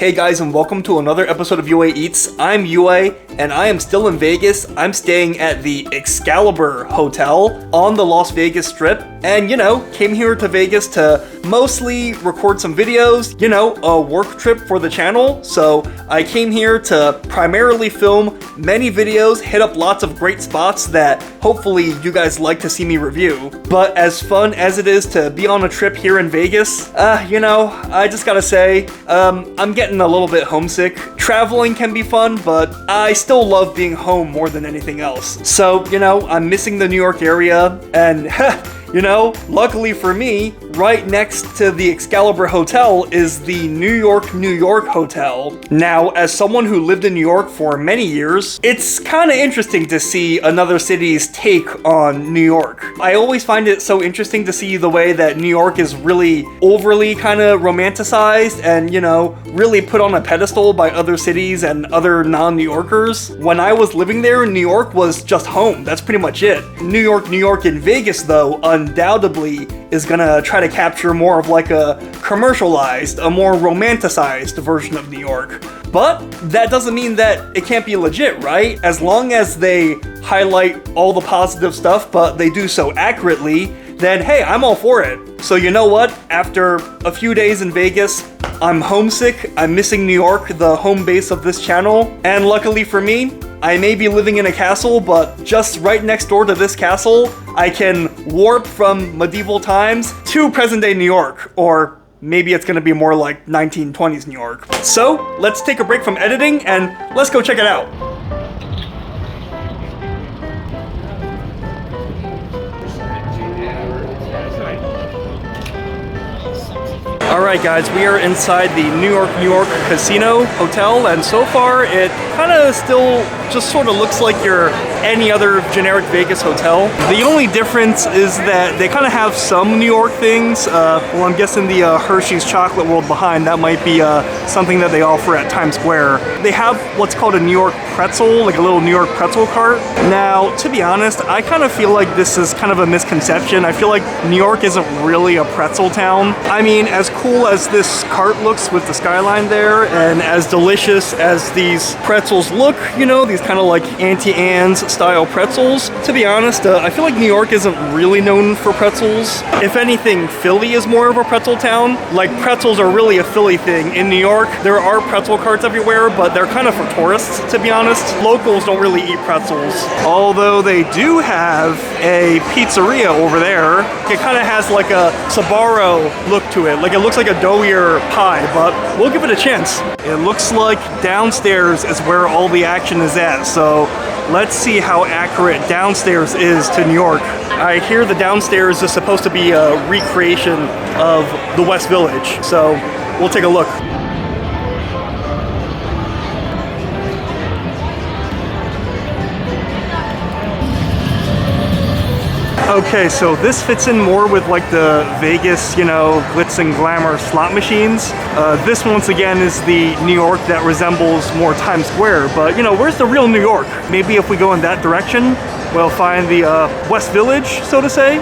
Hey guys, and welcome to another episode of UA Eats. I'm UA, and I am still in Vegas. I'm staying at the Excalibur Hotel on the Las Vegas Strip, and came here to Vegas to mostly record some videos, a work trip for the channel. So I came here to primarily film many videos, hit up lots of great spots that hopefully you guys like to see me review. But as fun as it is to be on a trip here in Vegas, I just gotta say, I'm getting a little bit homesick. Traveling can be fun, but I still love being home more than anything else. So, I'm missing the New York area, and luckily for me, right next to the Excalibur Hotel is the New York Hotel. Now, as someone who lived in New York for many years, it's kind of interesting to see another city's take on New York. I always find it so interesting to see the way that New York is really overly kind of romanticized and, really put on a pedestal by other cities and other non-New Yorkers. When I was living there, New York was just home. That's pretty much it. New York in Vegas, though, undoubtedly is gonna try to capture more of like a commercialized, a more romanticized version of New York. But that doesn't mean that it can't be legit, right? As long as they highlight all the positive stuff, but they do so accurately, then hey, I'm all for it. So you know what? After a few days in Vegas, I'm homesick, I'm missing New York, the home base of this channel, and luckily for me, I may be living in a castle, but just right next door to this castle, I can warp from medieval times to present-day New York, or maybe it's gonna be more like 1920s New York. So, let's take a break from editing and let's go check it out. Alright guys, we are inside the New York Casino Hotel, and so far it kind of still just sort of looks like your any other generic Vegas hotel. The only difference is that they kind of have some New York things. Well, I'm guessing the Hershey's Chocolate World behind, that might be something that they offer at Times Square. They have what's called a New York pretzel, like a little New York pretzel cart. Now, to be honest, I kind of feel like this is kind of a misconception. I feel like New York isn't really a pretzel town. I mean, as cool as this cart looks with the skyline there, and as delicious as these pretzels look, these kind of like Auntie Anne's style pretzels, to be honest, I feel like New York isn't really known for pretzels. If anything, Philly is more of a pretzel town. Like, pretzels are really a Philly thing. In New York, there are pretzel carts everywhere, but they're kind of for tourists, to be honest. Locals don't really eat pretzels. Although they do have a pizzeria over there. It kind of has like a Sbarro look to it. Like, it looks like a doughier pie, but we'll give it a chance. It looks like downstairs is where all the action is at, so let's see how accurate downstairs is to New York. I hear the downstairs is supposed to be a recreation of the West Village, so we'll take a look. Okay, so this fits in more with like the Vegas, glitz and glamour slot machines. This once again is the New York that resembles more Times Square, but where's the real New York? Maybe if we go in that direction, we'll find the West Village, so to say.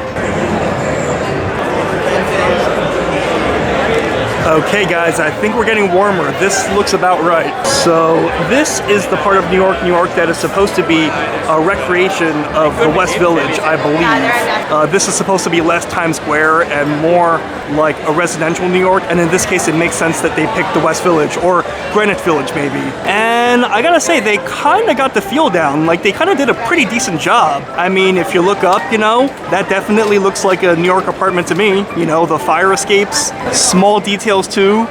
Okay guys, I think we're getting warmer. This looks about right. So this is the part of New York that is supposed to be a recreation of the West Village, I believe. This is supposed to be less Times Square and more like a residential New York, and in this case it makes sense that they picked the West Village, or Greenwich Village maybe. And I gotta say, they kind of got the feel down. Like, they kind of did a pretty decent job. I mean, if you look up, that definitely looks like a New York apartment to me. The fire escapes, small details too,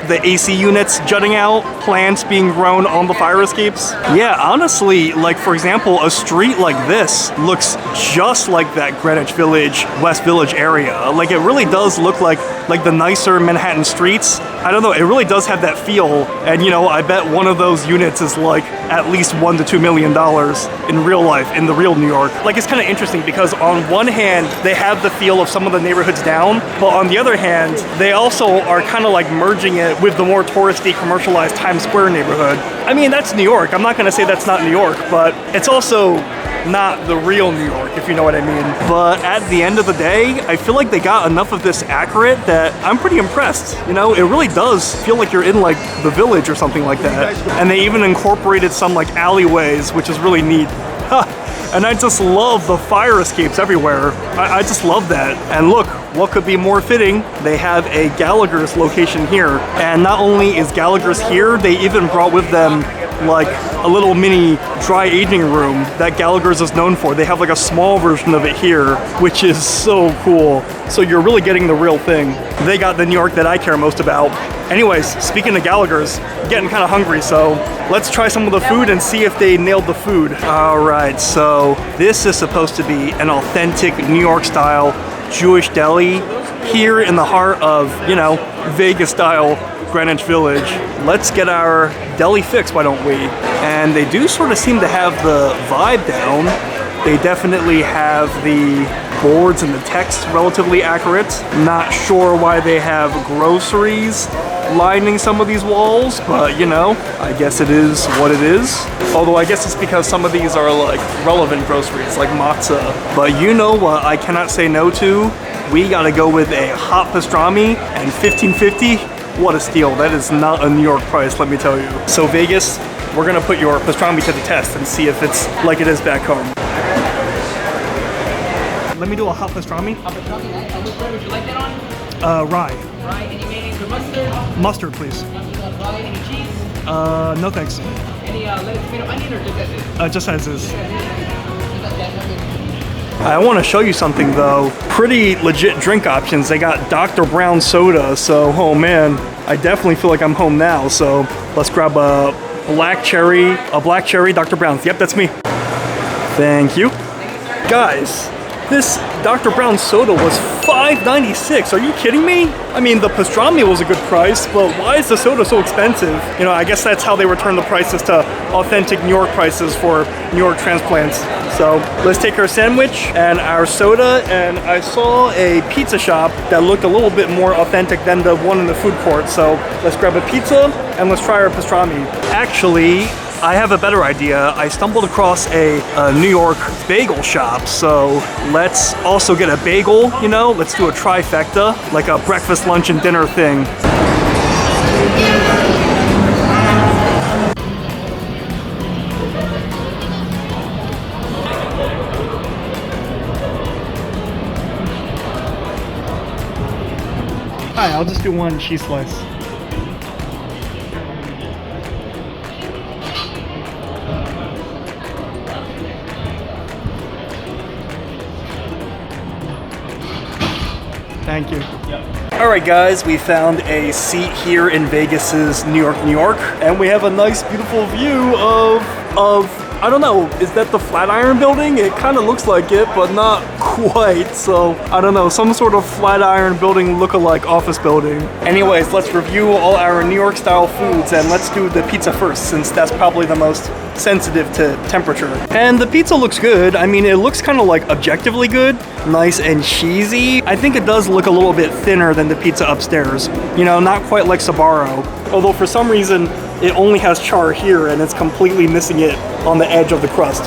the AC units jutting out, plants being grown on the fire escapes. Yeah, honestly, like, for example, a street like this looks just like that Greenwich Village, West Village area. Like, it really does look like the nicer Manhattan streets. I don't know, it really does have that feel, and I bet one of those units is like at least $1 to $2 million in real life, in the real New York. Like, it's kind of interesting because on one hand, they have the feel of some of the neighborhoods down, but on the other hand, they also are kind of like merging it with the more touristy, commercialized Times Square neighborhood. I mean, that's New York. I'm not gonna say that's not New York, but it's also not the real New York, if you know what I mean. But at the end of the day, I feel like they got enough of this accurate that I'm pretty impressed. You know, it really does feel like you're in like the Village or something like that. And they even incorporated some like alleyways, which is really neat. And I just love the fire escapes everywhere. I just love that. And look, what could be more fitting? They have a Gallagher's location here. And not only is Gallagher's here, they even brought with them like a little mini dry aging room that Gallagher's is known for. They have like a small version of it here, which is so cool. So you're really getting the real thing. They got the New York that I care most about. Anyways, speaking of Gallagher's, getting kind of hungry, so let's try some of the food and see if they nailed the food. All right, so this is supposed to be an authentic New York style Jewish deli here in the heart of, you know, Vegas style Greenwich Village. Let's get our deli fix, why don't we? And they do sort of seem to have the vibe down. They definitely have the boards and the text relatively accurate. Not sure why they have groceries lining some of these walls, but you know, I guess it is what it is. Although I guess it's because some of these are like relevant groceries, like matzah. But you know what I cannot say no to? We gotta go with a hot pastrami and $15.50. What a steal. That is not a New York price, let me tell you. So Vegas, we're gonna put your pastrami to the test and see if it's like it is back home. Let me do a hot pastrami. Hot pastrami, which bread would you like that on? Rye. Rye, any mayonnaise or mustard? Mustard, please. Rye, any cheese? No thanks. Any lettuce, tomato, onion, or just as is? Just as is. I want to show you something though. Pretty legit drink options. They got Dr. Brown soda, so oh man, I definitely feel like I'm home now. So let's grab a black cherry Dr. Brown's. Yep, that's me. Thank you. Guys, this Dr. Brown soda was $5.96. Are you kidding me? I mean, the pastrami was a good price, but why is the soda so expensive? You know, I guess that's how they return the prices to authentic New York prices for New York transplants. So let's take our sandwich and our soda, and I saw a pizza shop that looked a little bit more authentic than the one in the food court. So let's grab a pizza and let's try our pastrami. Actually, I have a better idea. I stumbled across a New York bagel shop, so let's also get a bagel, you know? Let's do a trifecta, like a breakfast, lunch, and dinner thing. Hi, I'll just do one cheese slice. Thank you. Yep. All right, guys, we found a seat here in Vegas's New York, New York, and we have a nice, beautiful view of I don't know, is that the Flatiron building? It kind of looks like it, but not quite. So I don't know, some sort of Flatiron building look-alike office building. Anyways, let's review all our New York style foods, and let's do the pizza first, since that's probably the most sensitive to temperature. And the pizza looks good. I mean, it looks kind of like objectively good, nice and cheesy. I think it does look a little bit thinner than the pizza upstairs. You know, not quite like Sbarro. Although for some reason, it only has char here and it's completely missing it on the edge of the crust.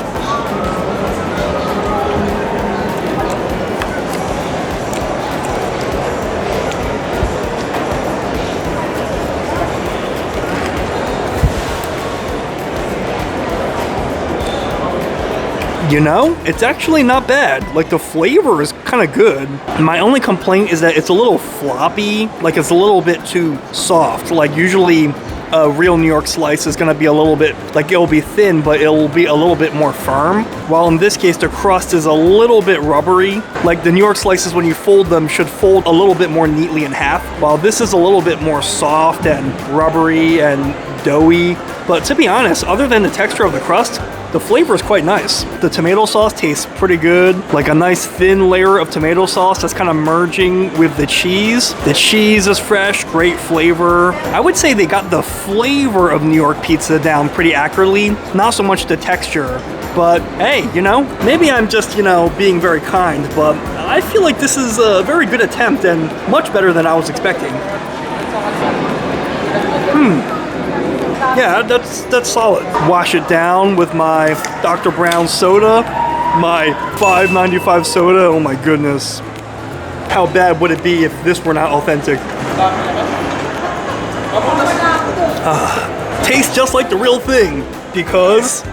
You know, it's actually not bad. Like, the flavor is kind of good. My only complaint is that it's a little floppy. Like, it's a little bit too soft. Like, usually a real New York slice is going to be a little bit, like, it'll be thin, but it'll be a little bit more firm. While in this case, the crust is a little bit rubbery. Like, the New York slices, when you fold them, should fold a little bit more neatly in half. While this is a little bit more soft and rubbery and doughy. But to be honest, other than the texture of the crust, the flavor is quite nice. The tomato sauce tastes pretty good. Like a nice thin layer of tomato sauce that's kind of merging with the cheese. The cheese is fresh, great flavor. I would say they got the flavor of New York pizza down pretty accurately. Not so much the texture. But hey, you know, maybe I'm just, you know, being very kind, but I feel like this is a very good attempt and much better than I was expecting. Yeah, that's solid. Wash it down with my Dr. Brown soda. my $5.95 soda. Oh my goodness. How bad would it be if this were not authentic? Tastes just like the real thing, because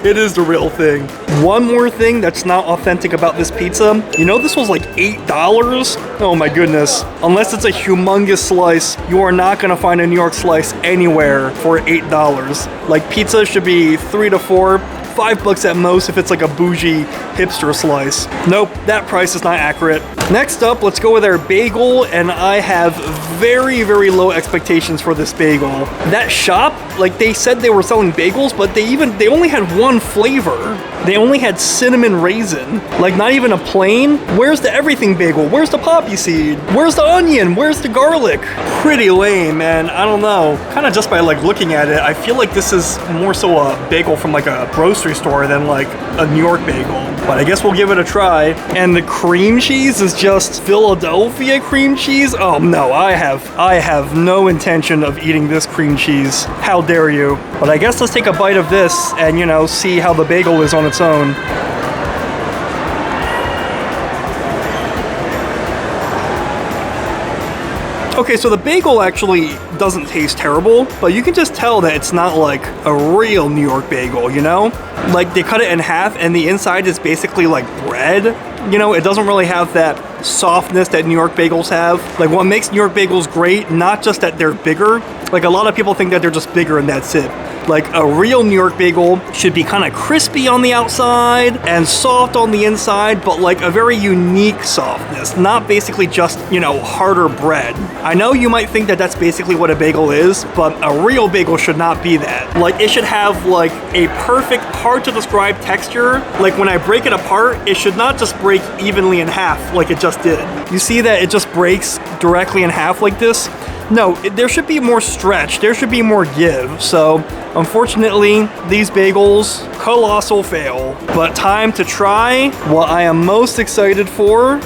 it is the real thing. One more thing that's not authentic about this pizza. You know, this was like $8? Oh my goodness. Unless it's a humongous slice, you are not gonna find a New York slice anywhere for $8. Like, pizza should be $3 to $4. $5 at most if it's like a bougie hipster slice. Nope, that price is not accurate. Next up, let's go with our bagel, and I have very, very low expectations for this bagel. That shop, like, they said they were selling bagels, but they only had one flavor. They only had cinnamon raisin. Like, not even a plain. Where's the everything bagel? Where's the poppy seed? Where's the onion? Where's the garlic? Pretty lame, and I don't know. Kind of just by like looking at it, I feel like this is more so a bagel from like a grocery store than like a New York bagel. But I guess we'll give it a try. And the cream cheese is just Philadelphia cream cheese. Oh no, I have no intention of eating this cream cheese. How dare you? But I guess let's take a bite of this and, you know, see how the bagel is on its own. Okay, so the bagel actually doesn't taste terrible, but you can just tell that it's not like a real New York bagel, you know? Like, they cut it in half and the inside is basically like bread. You know, it doesn't really have that softness that New York bagels have. Like, what makes New York bagels great, not just that they're bigger. Like, a lot of people think that they're just bigger and that's it. Like, a real New York bagel should be kind of crispy on the outside and soft on the inside, but like a very unique softness, not basically just, you know, harder bread. I know you might think that that's basically what a bagel is, but a real bagel should not be that. Like, it should have like a perfect, hard to describe texture. Like, when I break it apart, it should not just break evenly in half like it just did. You see that it just breaks directly in half like this? No, there should be more stretch. There should be more give. So, unfortunately, these bagels, colossal fail. But time to try what I am most excited for.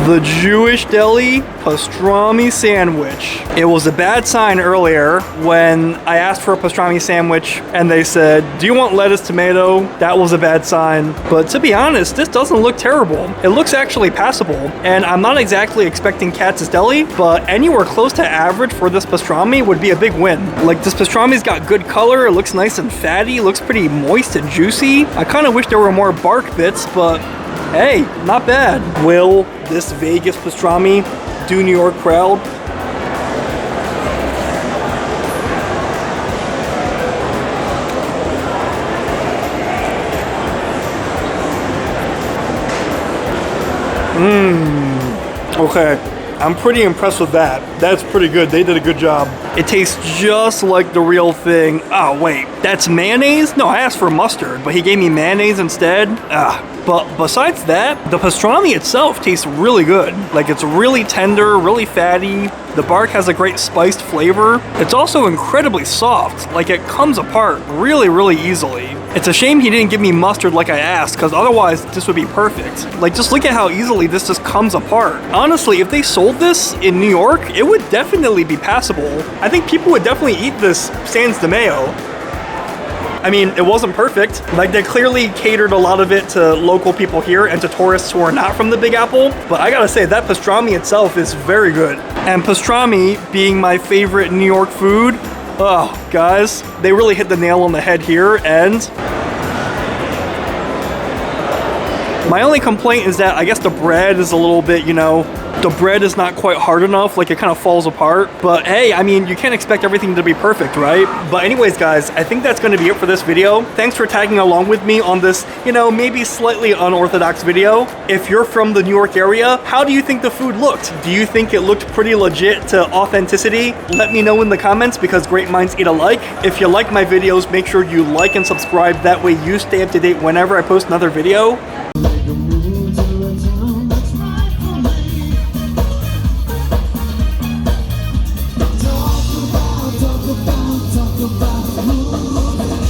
The Jewish Deli pastrami sandwich. It was a bad sign earlier when I asked for a pastrami sandwich and they said, "Do you want lettuce, tomato?" That was a bad sign. But to be honest, this doesn't look terrible. It looks actually passable. And I'm not exactly expecting Katz's Deli, but anywhere close to average for this pastrami would be a big win. Like, this pastrami's got good color, it looks nice and fatty, it looks pretty moist and juicy. I kind of wish there were more bark bits, but hey, not bad. Will this Vegas pastrami do New York proud? Okay. I'm pretty impressed with that. That's pretty good. They did a good job. It tastes just like the real thing. Oh, wait. That's mayonnaise? No, I asked for mustard, but he gave me mayonnaise instead. But besides that, the pastrami itself tastes really good. Like, it's really tender, really fatty. The bark has a great spiced flavor. It's also incredibly soft. Like, it comes apart really, really easily. It's a shame he didn't give me mustard like I asked, because otherwise this would be perfect. Like, just look at how easily this just comes apart. Honestly, if they sold this in New York, it would definitely be passable. I think people would definitely eat this sans the mayo. I mean, it wasn't perfect. Like, they clearly catered a lot of it to local people here and to tourists who are not from the Big Apple. But I gotta say, that pastrami itself is very good. And pastrami being my favorite New York food, oh, guys, they really hit the nail on the head here. And my only complaint is that I guess the bread is a little bit, you know, the bread is not quite hard enough, like it kind of falls apart. But hey, I mean, you can't expect everything to be perfect, right? But anyways, guys, I think that's going to be it for this video. Thanks for tagging along with me on this, you know, maybe slightly unorthodox video. If you're from the New York area, how do you think the food looked? Do you think it looked pretty legit to authenticity? Let me know in the comments, because great minds eat alike. If you like my videos, make sure you like and subscribe. That way you stay up to date whenever I post another video.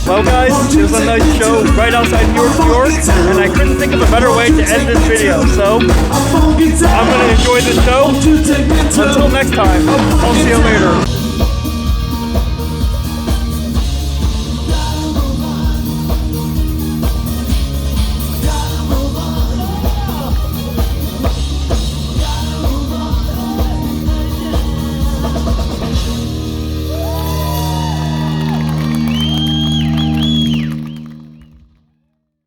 Well, guys, it was a nice show right outside New York, and I couldn't think of a better way to end this video, so I'm going to enjoy the show. Until next time, I'll see you later.